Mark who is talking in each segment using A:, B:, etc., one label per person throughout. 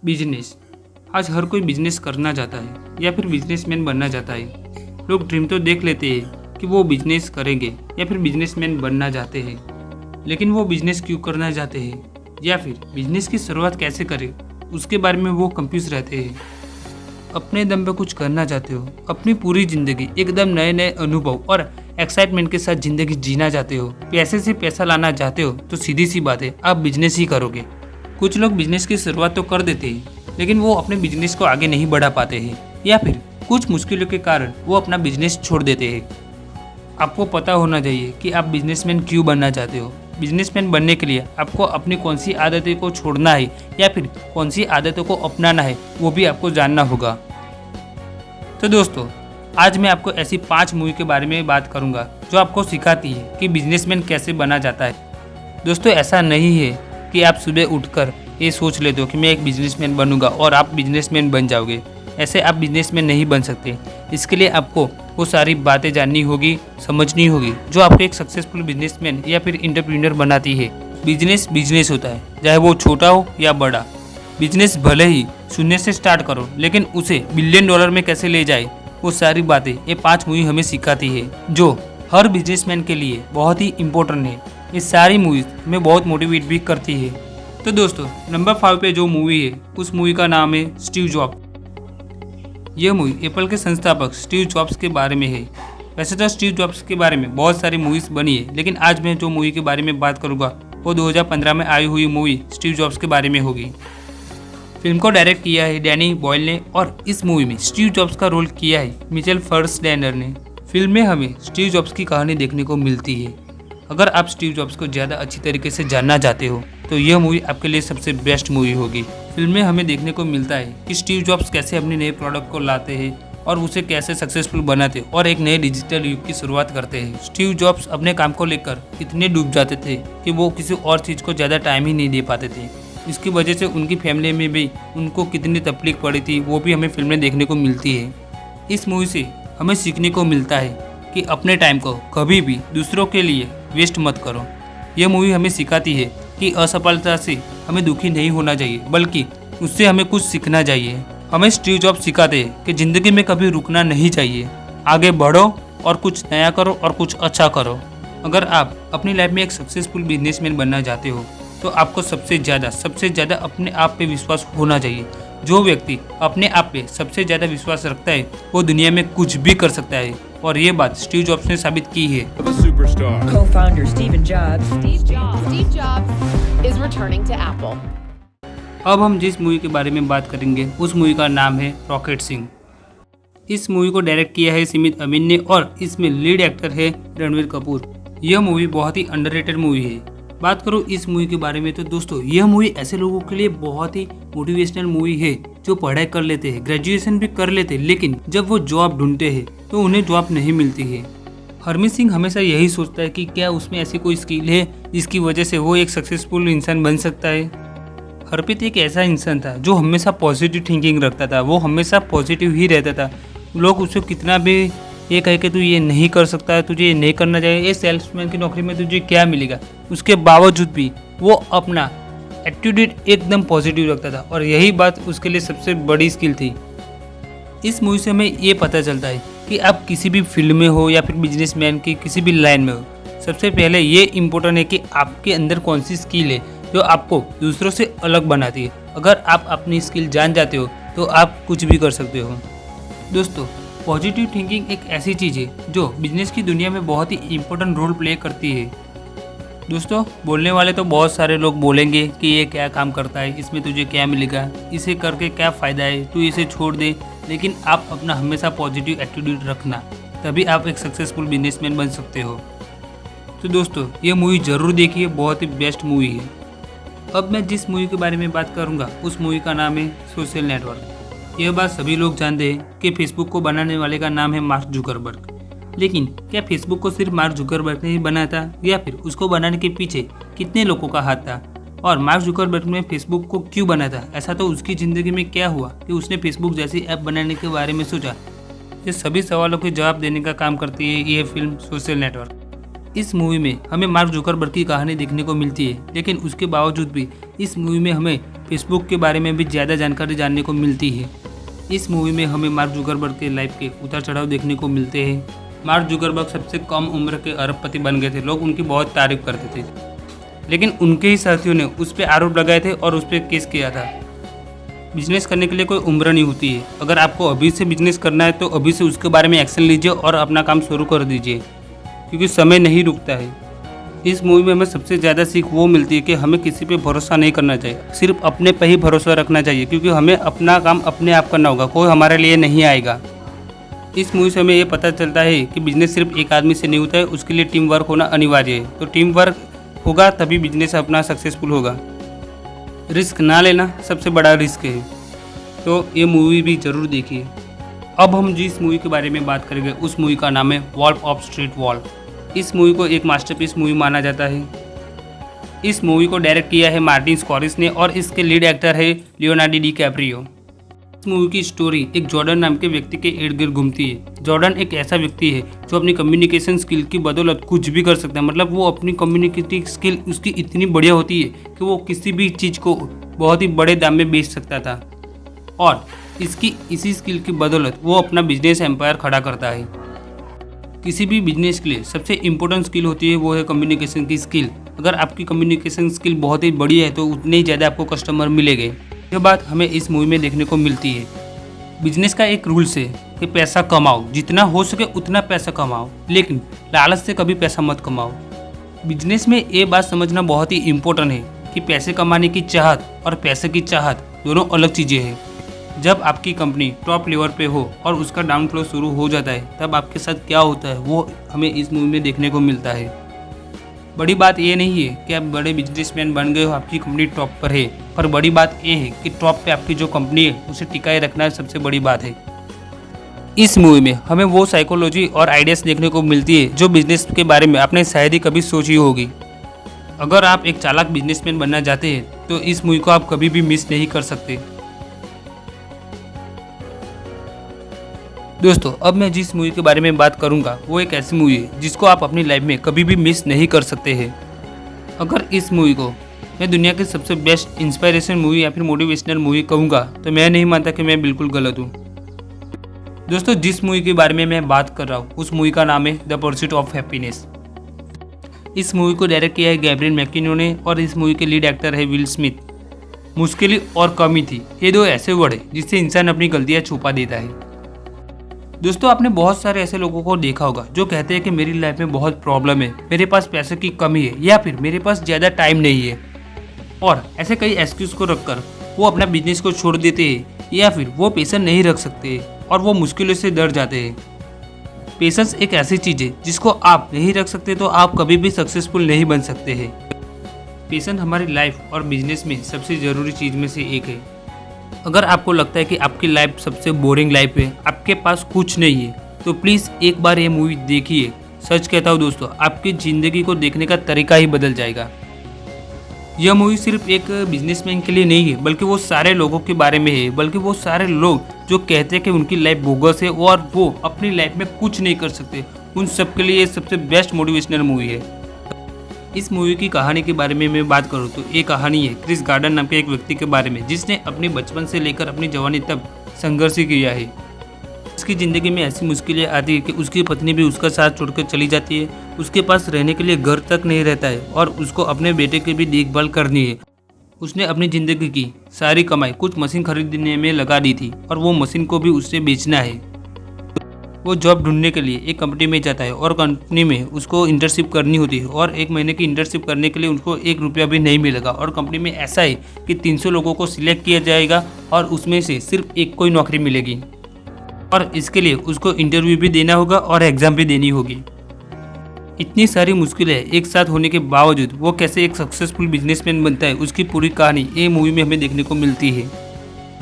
A: Business. आज हर कोई business करना चाहता है या फिर बिजनेसमैन बनना चाहता है। लोग ड्रीम तो देख लेते हैं कि वो बिजनेस करेंगे या फिर बिजनेसमैन बनना चाहते हैं, लेकिन वो बिजनेस क्यों करना चाहते हैं या फिर बिजनेस की शुरुआत कैसे करें उसके बारे में वो कंफ्यूज रहते हैं। अपने दम पे कुछ करना चाहते हो, अपनी पूरी ज़िंदगी एकदम नए नए अनुभव और एक्साइटमेंट के साथ ज़िंदगी जीना चाहते हो, पैसे से पैसा लाना चाहते हो, तो सीधी सी बात है, आप बिजनेस ही करोगे। कुछ लोग बिजनेस की शुरुआत तो कर देते हैं, लेकिन वो अपने बिजनेस को आगे नहीं बढ़ा पाते हैं या फिर कुछ मुश्किलों के कारण वो अपना बिजनेस छोड़ देते हैं। आपको पता होना चाहिए कि आप बिजनेसमैन क्यों बनना चाहते हो। बिजनेसमैन बनने के लिए आपको अपनी कौन सी आदतें को छोड़ना है या फिर कौन सी आदतों को अपनाना है, वो भी आपको जानना होगा। तो दोस्तों, आज मैं आपको ऐसी 5 मूवी के बारे में बात करूंगा जो आपको सिखाती है कि बिजनेसमैन कैसे बना जाता है। दोस्तों, ऐसा नहीं है कि आप सुबह उठकर ये सोच लेते हो कि मैं एक बिजनेसमैन बनूंगा और आप बिजनेसमैन बन जाओगे। ऐसे आप बिजनेसमैन नहीं बन सकते। इसके लिए आपको वो सारी बातें जाननी होगी, समझनी होगी जो आपको एक सक्सेसफुल बिजनेसमैन या फिर एंटरप्रेन्योर बनाती है। बिजनेस होता है, चाहे वो छोटा हो या बड़ा। बिजनेस भले ही शून्य से स्टार्ट करो, लेकिन उसे बिलियन डॉलर में कैसे ले जाए, वो सारी बातें ये 5 मूवी हमें सिखाती है जो हर बिजनेसमैन के लिए बहुत ही इम्पोर्टेंट है। ये सारी मूवीज हमें बहुत मोटिवेट भी करती है। तो दोस्तों, नंबर 5 पे जो मूवी है उस मूवी का नाम है स्टीव जॉब्स। यह मूवी एप्पल के संस्थापक स्टीव जॉब्स के बारे में है। वैसे तो स्टीव जॉब्स के बारे में बहुत सारी मूवीज बनी है, लेकिन आज मैं जो मूवी के बारे में बात करूंगा वो 2015 में आई हुई मूवी स्टीव जॉब्स के बारे में होगी। फिल्म को डायरेक्ट किया है डैनी बॉयल ने और इस मूवी में स्टीव जॉब्स का रोल किया है मिचेल फर्स्टलैंडर ने। फिल्म में हमें स्टीव जॉब्स की कहानी देखने को मिलती है। अगर आप स्टीव जॉब्स को ज़्यादा अच्छी तरीके से जानना चाहते हो तो यह मूवी आपके लिए सबसे बेस्ट मूवी होगी। फिल्म में हमें देखने को मिलता है कि स्टीव जॉब्स कैसे अपने नए प्रोडक्ट को लाते हैं और उसे कैसे सक्सेसफुल बनाते और एक नए डिजिटल युग की शुरुआत करते हैं। स्टीव जॉब्स अपने काम को लेकर इतने डूब जाते थे कि वो किसी और चीज़ को ज़्यादा टाइम ही नहीं दे पाते थे। इसकी वजह से उनकी फैमिली में भी उनको कितनी तकलीफ पड़ी थी वो भी हमें फिल्म में देखने को मिलती है। इस मूवी से हमें सीखने को मिलता है कि अपने टाइम को कभी भी दूसरों के लिए वेस्ट मत करो। यह मूवी हमें सिखाती है कि असफलता से हमें दुखी नहीं होना चाहिए, बल्कि उससे हमें कुछ सीखना चाहिए। हमें स्टीव जॉब्स सिखाते हैं कि ज़िंदगी में कभी रुकना नहीं चाहिए, आगे बढ़ो और कुछ नया करो और कुछ अच्छा करो। अगर आप अपनी लाइफ में एक सक्सेसफुल बिजनेसमैन बनना चाहते हो तो आपको सबसे ज़्यादा अपने आप पे विश्वास होना चाहिए। जो व्यक्ति अपने आप पे सबसे ज़्यादा विश्वास रखता है वो दुनिया में कुछ भी कर सकता है, और ये बात स्टीव जॉब्स ने साबित की है।
B: Co-founder Steve Jobs
C: is returning to Apple.
A: अब हम जिस मूवी के बारे में बात करेंगे उस मूवी का नाम है रॉकेट सिंह। इस मूवी को डायरेक्ट किया है सिमित अमीन ने और इसमें लीड एक्टर है रणवीर कपूर। यह मूवी बहुत ही अंडररेटेड मूवी है। बात करूँ इस मूवी के बारे में तो दोस्तों, यह मूवी ऐसे लोगों के लिए बहुत ही मोटिवेशनल मूवी है जो पढ़ाई कर लेते हैं, ग्रेजुएशन भी कर लेते हैं, लेकिन जब वो जॉब ढूंढते हैं तो उन्हें जॉब नहीं मिलती है। हरमीत सिंह हमेशा यही सोचता है कि क्या उसमें ऐसी कोई स्किल है जिसकी वजह से वो एक सक्सेसफुल इंसान बन सकता है। हरप्रीत एक ऐसा इंसान था जो हमेशा पॉजिटिव थिंकिंग रखता था, वो हमेशा पॉजिटिव ही रहता था। लोग उसको कितना भी ये कहे कि तू ये नहीं कर सकता है, तुझे ये नहीं करना चाहिए, ये सेल्समैन की नौकरी में तुझे क्या मिलेगा, उसके बावजूद भी वो अपना एटीट्यूड एकदम पॉजिटिव रखता था और यही बात उसके लिए सबसे बड़ी स्किल थी। इस मूवी से हमें ये पता चलता है कि आप किसी भी फील्ड में हो या फिर बिजनेसमैन की किसी भी लाइन में हो, सबसे पहले ये इम्पोर्टेंट है कि आपके अंदर कौन सी स्किल है जो आपको दूसरों से अलग बनाती है। अगर आप अपनी स्किल जान जाते हो तो आप कुछ भी कर सकते हो। दोस्तों, पॉजिटिव थिंकिंग एक ऐसी चीज़ है जो बिजनेस की दुनिया में बहुत ही इम्पोर्टेंट रोल प्ले करती है। दोस्तों, बोलने वाले तो बहुत सारे लोग बोलेंगे कि ये क्या काम करता है, इसमें तुझे क्या मिलेगा, इसे करके क्या फ़ायदा है, तू इसे छोड़ दे, लेकिन आप अपना हमेशा पॉजिटिव एटीट्यूड रखना, तभी आप एक सक्सेसफुल बिजनेसमैन बन सकते हो। तो दोस्तों, ये मूवी ज़रूर देखिए, बहुत ही बेस्ट मूवी है। अब मैं जिस मूवी के बारे में बात करूँगा उस मूवी का नाम है सोशल नेटवर्क। यह बात सभी लोग जानते हैं कि फेसबुक को बनाने वाले का नाम है मार्क जुकरबर्ग, लेकिन क्या फेसबुक को सिर्फ मार्क जुकरबर्ग ने ही बनाया था या फिर उसको बनाने के पीछे कितने लोगों का हाथ था, और मार्क जुकरबर्ग ने फेसबुक को क्यों बनाया था, ऐसा तो उसकी ज़िंदगी में क्या हुआ कि उसने फेसबुक जैसी ऐप बनाने के बारे में सोचा। ये सभी सवालों के जवाब देने का काम करती है ये फिल्म सोशल नेटवर्क। इस मूवी में हमें मार्क जुकरबर्ग की कहानी देखने को मिलती है, लेकिन उसके बावजूद भी इस मूवी में हमें फेसबुक के बारे में भी ज़्यादा जानकारी जानने को मिलती है। इस मूवी में हमें मार्क जुकरबर्ग के लाइफ के उतार चढ़ाव देखने को मिलते हैं। मार्क जुकरबर्ग सबसे कम उम्र के अरबपति बन गए थे, लोग उनकी बहुत तारीफ करते थे, लेकिन उनके ही साथियों ने उस पर आरोप लगाए थे और उस पर केस किया था। बिजनेस करने के लिए कोई उम्र नहीं होती है। अगर आपको अभी से बिजनेस करना है तो अभी से उसके बारे में एक्शन लीजिए और अपना काम शुरू कर दीजिए, क्योंकि समय नहीं रुकता है। इस मूवी में हमें सबसे ज़्यादा सीख वो मिलती है कि हमें किसी पे भरोसा नहीं करना चाहिए, सिर्फ अपने पे ही भरोसा रखना चाहिए, क्योंकि हमें अपना काम अपने आप करना होगा, कोई हमारे लिए नहीं आएगा। इस मूवी से हमें ये पता चलता है कि बिजनेस सिर्फ एक आदमी से नहीं होता है, उसके लिए टीम वर्क होना अनिवार्य है। तो टीम वर्क होगा तभी बिजनेस अपना सक्सेसफुल होगा। रिस्क ना लेना सबसे बड़ा रिस्क है, तो ये मूवी भी ज़रूर देखिए। अब हम जिस मूवी के बारे में बात करेंगे उस मूवी का नाम है वॉल्फ ऑफ स्ट्रीट वॉल। इस मूवी को एक मास्टरपीस मूवी माना जाता है। इस मूवी को डायरेक्ट किया है मार्टिन स्कॉरिस ने और इसके लीड एक्टर है लियोनार्डो डी कैप्रियो। इस मूवी की स्टोरी एक जॉर्डन नाम के व्यक्ति के इर्द गिर्द घूमती है। जॉर्डन एक ऐसा व्यक्ति है जो अपनी कम्युनिकेशन स्किल की बदौलत कुछ भी कर सकता है। मतलब वो अपनी कम्युनिकेटिंग स्किल उसकी इतनी बढ़िया होती है कि वो किसी भी चीज़ को बहुत ही बड़े दाम में बेच सकता था, और इसी स्किल की बदौलत वो अपना बिजनेस एम्पायर खड़ा करता है। किसी भी बिजनेस के लिए सबसे इम्पोर्टेंट स्किल होती है वो है कम्युनिकेशन की स्किल। अगर आपकी कम्युनिकेशन स्किल बहुत ही बढ़िया है तो उतने ही ज़्यादा आपको कस्टमर मिलेंगे। यह बात हमें इस मूवी में देखने को मिलती है। बिजनेस का एक रूल्स है कि पैसा कमाओ, जितना हो सके उतना पैसा कमाओ, लेकिन लालच से कभी पैसा मत कमाओ। बिजनेस में ये बात समझना बहुत ही इम्पोर्टेंट है कि पैसे कमाने की चाहत और पैसे की चाहत दोनों अलग चीज़ें हैं। जब आपकी कंपनी टॉप लेवल पे हो और उसका डाउन फ्लो शुरू हो जाता है तब आपके साथ क्या होता है वो हमें इस मूवी में देखने को मिलता है। बड़ी बात ये नहीं है कि आप बड़े बिजनेसमैन बन गए हो, आपकी कंपनी टॉप पर है, पर बड़ी बात ये है कि टॉप पे आपकी जो कंपनी है उसे टिकाए रखना सबसे बड़ी बात है। इस मूवी में हमें वो साइकोलॉजी और आइडियाज़ देखने को मिलती है जो बिजनेस के बारे में आपने शायद ही कभी सोची होगी। अगर आप एक चालाक बिजनेसमैन बनना चाहते हैं तो इस मूवी को आप कभी भी मिस नहीं कर सकते। दोस्तों, अब मैं जिस मूवी के बारे में बात करूंगा वो एक ऐसी मूवी है जिसको आप अपनी लाइफ में कभी भी मिस नहीं कर सकते हैं। अगर इस मूवी को मैं दुनिया की सबसे बेस्ट इंस्पिरेशन मूवी या फिर मोटिवेशनल मूवी कहूँगा तो मैं नहीं मानता कि मैं बिल्कुल गलत हूँ। दोस्तों, जिस मूवी के बारे में मैं बात कर रहा हूँ उस मूवी का नाम है द परस्यूट ऑफ हैप्पीनेस। इस मूवी को डायरेक्ट किया है गैब्रियल मैकिनो ने और इस मूवी के लीड एक्टर है विल स्मिथ। मुश्किलें और कमी थी, ये दो ऐसे वर्ड है जिससे इंसान अपनी गलतियाँ छुपा देता है। दोस्तों, आपने बहुत सारे ऐसे लोगों को देखा होगा जो कहते हैं कि मेरी लाइफ में बहुत प्रॉब्लम है, मेरे पास पैसे की कमी है या फिर मेरे पास ज़्यादा टाइम नहीं है, और ऐसे कई एक्सक्यूज को रखकर वो अपना बिजनेस को छोड़ देते हैं या फिर वो पेशेंस नहीं रख सकते और वो मुश्किलों से डर जाते हैं। पेशेंस एक ऐसी चीज़ है जिसको आप नहीं रख सकते तो आप कभी भी सक्सेसफुल नहीं बन सकते हैं। पेशेंस हमारी लाइफ और बिजनेस में सबसे ज़रूरी चीज़ में से एक है। अगर आपको लगता है कि आपकी लाइफ सबसे बोरिंग लाइफ है, आपके पास कुछ नहीं है, तो प्लीज़ एक बार ये मूवी देखिए। सच कहता हूँ दोस्तों, आपकी ज़िंदगी को देखने का तरीका ही बदल जाएगा। यह मूवी सिर्फ एक बिजनेसमैन के लिए नहीं है, बल्कि वो सारे लोगों के बारे में है, बल्कि वो सारे लोग जो कहते हैं कि उनकी लाइफ बोगस है और वो अपनी लाइफ में कुछ नहीं कर सकते, उन सब के लिए ये सबसे बेस्ट मोटिवेशनल मूवी है। इस मूवी की कहानी के बारे में मैं बात करूँ तो ये कहानी है क्रिस गार्डन नाम के एक व्यक्ति के बारे में जिसने अपने बचपन से लेकर अपनी जवानी तक संघर्ष किया है। उसकी ज़िंदगी में ऐसी मुश्किलें आती है कि उसकी पत्नी भी उसका साथ छोड़कर चली जाती है, उसके पास रहने के लिए घर तक नहीं रहता है और उसको अपने बेटे की भी देखभाल करनी है। उसने अपनी ज़िंदगी की सारी कमाई कुछ मशीन खरीदने में लगा दी थी और वो मशीन को भी उससे बेचना है। वो जॉब ढूंढने के लिए एक कंपनी में जाता है और कंपनी में उसको इंटर्नशिप करनी होती है और एक महीने की इंटर्नशिप करने के लिए उसको 1 रुपया भी नहीं मिलेगा। और कंपनी में ऐसा है कि 300 लोगों को सिलेक्ट किया जाएगा और उसमें से सिर्फ एक को ही नौकरी मिलेगी, और इसके लिए उसको इंटरव्यू भी देना होगा और एग्ज़ाम भी देनी होगी। इतनी सारी मुश्किलें एक साथ होने के बावजूद वो कैसे एक सक्सेसफुल बिजनेसमैन बनता है, उसकी पूरी कहानी ये मूवी में हमें देखने को मिलती है।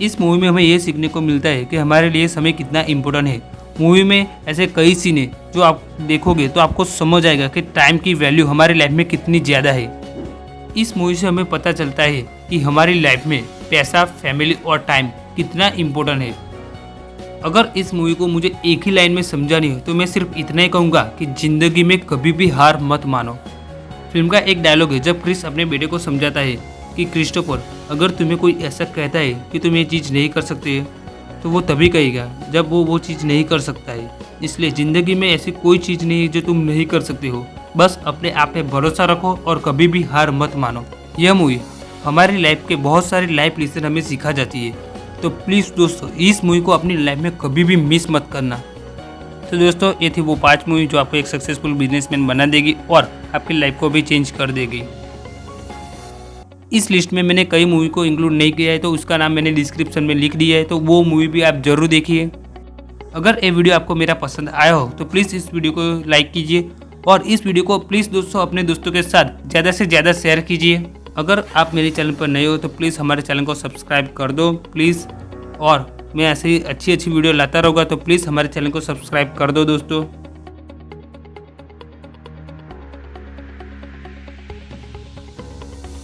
A: इस मूवी में हमें ये सीखने को मिलता है कि हमारे लिए समय कितना इम्पोर्टेंट है। मूवी में ऐसे कई सीन है जो आप देखोगे तो आपको समझ आएगा कि टाइम की वैल्यू हमारी लाइफ में कितनी ज़्यादा है। इस मूवी से हमें पता चलता है कि हमारी लाइफ में पैसा, फैमिली और टाइम कितना इम्पोर्टेंट है। अगर इस मूवी को मुझे एक ही लाइन में समझानी हो तो मैं सिर्फ इतना ही कहूँगा कि ज़िंदगी में कभी भी हार मत मानो। फिल्म का एक डायलॉग है जब क्रिस अपने बेटे को समझाता है कि क्रिस्टोफर, अगर तुम्हें कोई ऐसा कहता है कि तुम ये चीज़ नहीं कर सकते तो वो तभी कहेगा जब वो चीज़ नहीं कर सकता है। इसलिए ज़िंदगी में ऐसी कोई चीज़ नहीं है जो तुम नहीं कर सकते हो। बस अपने आप पे भरोसा रखो और कभी भी हार मत मानो। यह मूवी हमारी लाइफ के बहुत सारे लाइफ लेसन हमें सिखा जाती है। तो प्लीज़ दोस्तों, इस मूवी को अपनी लाइफ में कभी भी मिस मत करना। तो दोस्तों, ये थी वो 5 मूवी जो आपको एक सक्सेसफुल बिजनेसमैन बना देगी और आपकी लाइफ को भी चेंज कर देगी। इस लिस्ट में मैंने कई मूवी को इंक्लूड नहीं किया है, तो उसका नाम मैंने डिस्क्रिप्शन में लिख दिया है, तो वो मूवी भी आप जरूर देखिए। अगर ये वीडियो आपको मेरा पसंद आया हो तो प्लीज़ इस वीडियो को लाइक कीजिए और इस वीडियो को प्लीज़ दोस्तों अपने दोस्तों के साथ ज़्यादा से ज़्यादा शेयर कीजिए। अगर आप मेरे चैनल पर नए हो तो प्लीज़ हमारे चैनल को सब्सक्राइब कर दो प्लीज़, और मैं ऐसे ही अच्छी वीडियो लाता रहूँगा, तो प्लीज़ हमारे चैनल को सब्सक्राइब कर दो दोस्तों।